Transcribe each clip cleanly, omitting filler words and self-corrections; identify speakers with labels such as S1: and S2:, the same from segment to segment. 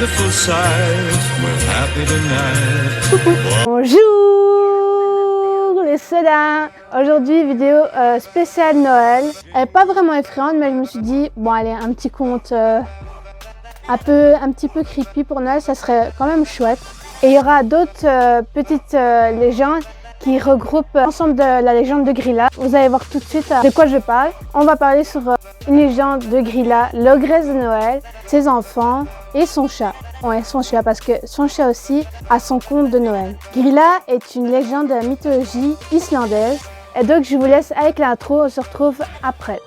S1: beautiful sight. We're happy tonight.
S2: Bonjour les sodas. Aujourd'hui vidéo spéciale Noël. Elle n'est pas vraiment effrayante, mais je me suis dit bon allez, un petit conte un petit peu creepy pour Noël, ça serait quand même chouette. Et il y aura d'autres petites légendes qui regroupent l'ensemble de la légende de Grilla. Vous allez voir tout de suite de quoi je parle. On va parler sur une légende de Grilla, l'ogresse de Noël, ses enfants et son chat. Ouais, son chat, parce que son chat aussi a son conte de Noël. Grilla est une légende de la mythologie islandaise. Et donc je vous laisse avec l'intro, on se retrouve après.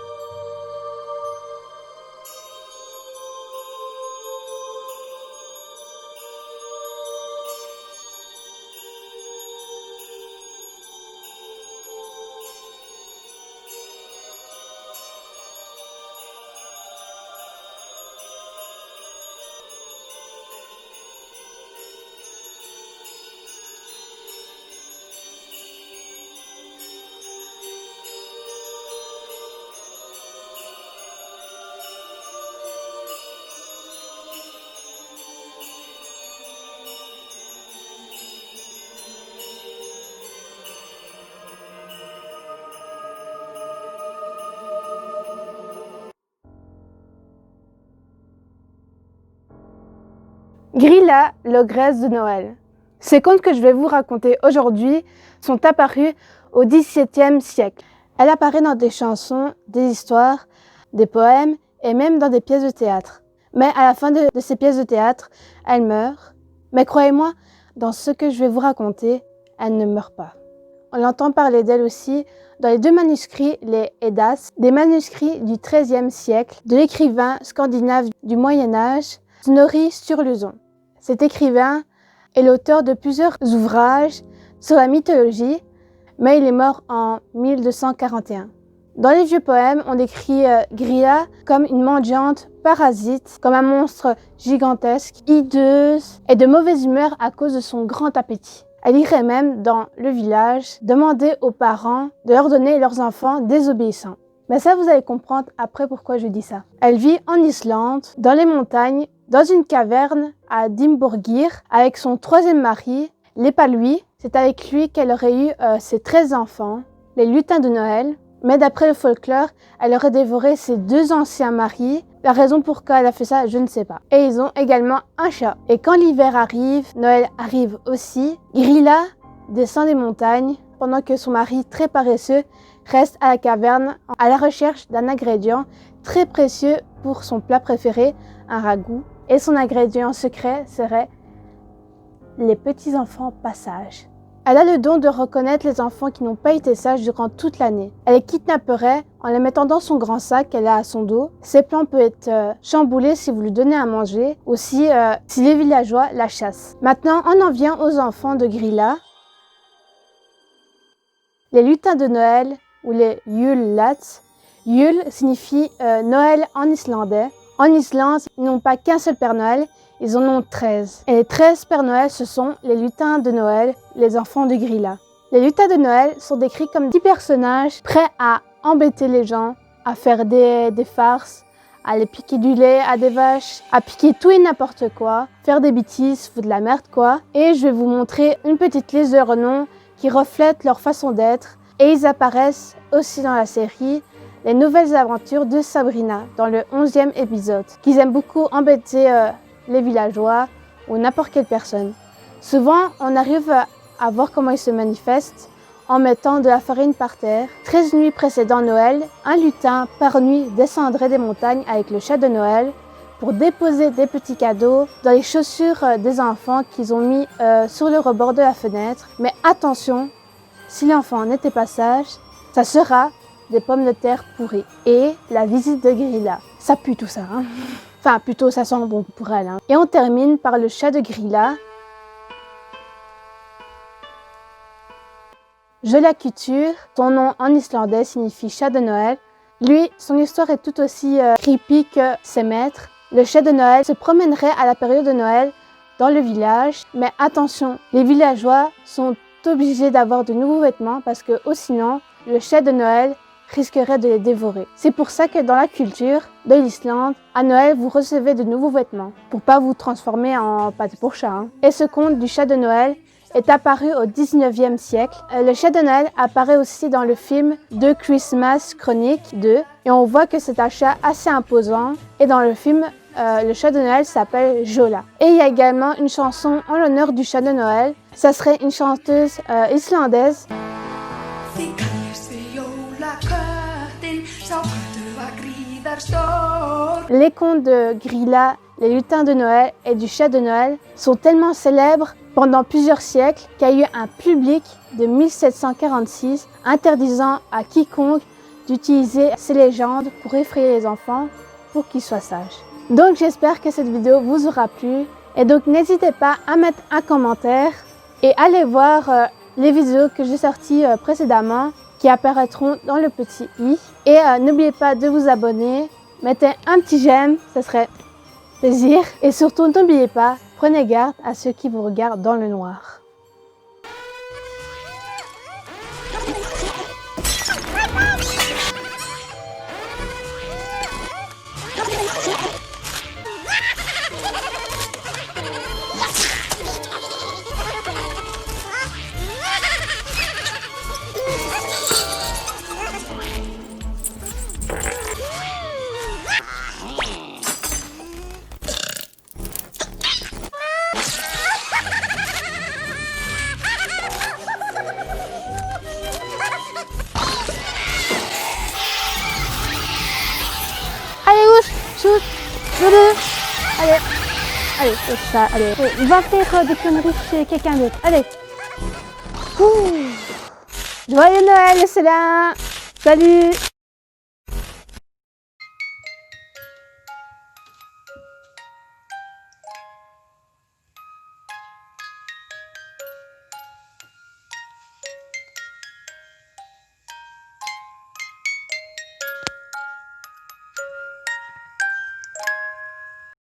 S2: Grilla, l'ogresse de Noël. Ces contes que je vais vous raconter aujourd'hui sont apparus au XVIIe siècle. Elle apparaît dans des chansons, des histoires, des poèmes et même dans des pièces de théâtre. Mais à la fin de ces pièces de théâtre, elle meurt. Mais croyez-moi, dans ce que je vais vous raconter, elle ne meurt pas. On entend parler d'elle aussi dans les deux manuscrits, les Eddas, des manuscrits du XIIIe siècle de l'écrivain scandinave du Moyen-Âge, Snorri Sturluson. Cet écrivain est l'auteur de plusieurs ouvrages sur la mythologie, mais il est mort en 1241. Dans les vieux poèmes, on décrit Grilla comme une mendiante parasite, comme un monstre gigantesque, hideuse et de mauvaise humeur à cause de son grand appétit. Elle irait même dans le village demander aux parents de leur donner leurs enfants désobéissants. Mais ça, vous allez comprendre après pourquoi je dis ça. Elle vit en Islande, dans les montagnes, dans une caverne à Dimborgir, avec son troisième mari, Lepalui. C'est avec lui qu'elle aurait eu ses 13 enfants, les lutins de Noël. Mais d'après le folklore, elle aurait dévoré ses 2 anciens maris. La raison pourquoi elle a fait ça, je ne sais pas. Et ils ont également un chat. Et quand l'hiver arrive, Noël arrive aussi. Grilla descend des montagnes, pendant que son mari, très paresseux, reste à la caverne à la recherche d'un ingrédient très précieux pour son plat préféré, un ragoût. Et son ingrédient secret serait les petits-enfants passages. Elle a le don de reconnaître les enfants qui n'ont pas été sages durant toute l'année. Elle les kidnapperait en les mettant dans son grand sac qu'elle a à son dos. Ses plans peuvent être chamboulés si vous lui donnez à manger, ou si les villageois la chassent. Maintenant, on en vient aux enfants de Grilla. Les lutins de Noël, ou les Jul-lats. Jul signifie Noël en islandais. En Islande, ils n'ont pas qu'un seul Père Noël, ils en ont 13. Et les 13 Pères Noël, ce sont les lutins de Noël, les enfants de Grilla. Les lutins de Noël sont décrits comme 10 personnages prêts à embêter les gens, à faire des farces, à les piquer du lait à des vaches, à piquer tout et n'importe quoi, faire des bêtises, foutre de la merde quoi. Et je vais vous montrer une petite liste de leurs noms qui reflètent leur façon d'être. Et ils apparaissent aussi dans la série Les Nouvelles Aventures de Sabrina, dans le 11e épisode, qu'ils aiment beaucoup embêter les villageois ou n'importe quelle personne. Souvent, on arrive à voir comment ils se manifestent en mettant de la farine par terre. 13 nuits précédant Noël, un lutin par nuit descendrait des montagnes avec le chat de Noël pour déposer des petits cadeaux dans les chaussures des enfants qu'ils ont mis sur le rebord de la fenêtre. Mais attention, si l'enfant n'était pas sage, ça sera des pommes de terre pourries. Et la visite de Grilla. Ça pue tout ça, hein. Enfin, plutôt ça sent bon pour elle, hein. Et on termine par le chat de Grilla. Jolakutur, son nom en islandais signifie chat de Noël. Lui, son histoire est tout aussi creepy que ses maîtres. Le chat de Noël se promènerait à la période de Noël dans le village. Mais attention, les villageois sont obligés d'avoir de nouveaux vêtements parce que sinon, le chat de Noël risquerait de les dévorer. C'est pour ça que dans la culture de l'Islande, à Noël, vous recevez de nouveaux vêtements pour pas vous transformer en pâté pour chat. Et ce conte du chat de Noël est apparu au 19e siècle. Le chat de Noël apparaît aussi dans le film The Christmas Chronicle 2 et on voit que c'est un chat assez imposant. Et dans le film, le chat de Noël s'appelle Jola. Et il y a également une chanson en l'honneur du chat de Noël. Ça serait une chanteuse islandaise. Les contes de Grilla, les lutins de Noël et du chat de Noël sont tellement célèbres pendant plusieurs siècles qu'il y a eu un public de 1746 interdisant à quiconque d'utiliser ces légendes pour effrayer les enfants pour qu'ils soient sages. Donc j'espère que cette vidéo vous aura plu et donc n'hésitez pas à mettre un commentaire et allez voir les vidéos que j'ai sorties précédemment qui apparaîtront dans le petit i. Et n'oubliez pas de vous abonner, mettez un petit j'aime, ça serait plaisir. Et surtout n'oubliez pas, prenez garde à ceux qui vous regardent dans le noir. Shoot, allez, c'est ça, allez. Va faire des conneries chez quelqu'un d'autre, allez. Joyeux Noël, c'est là. Salut.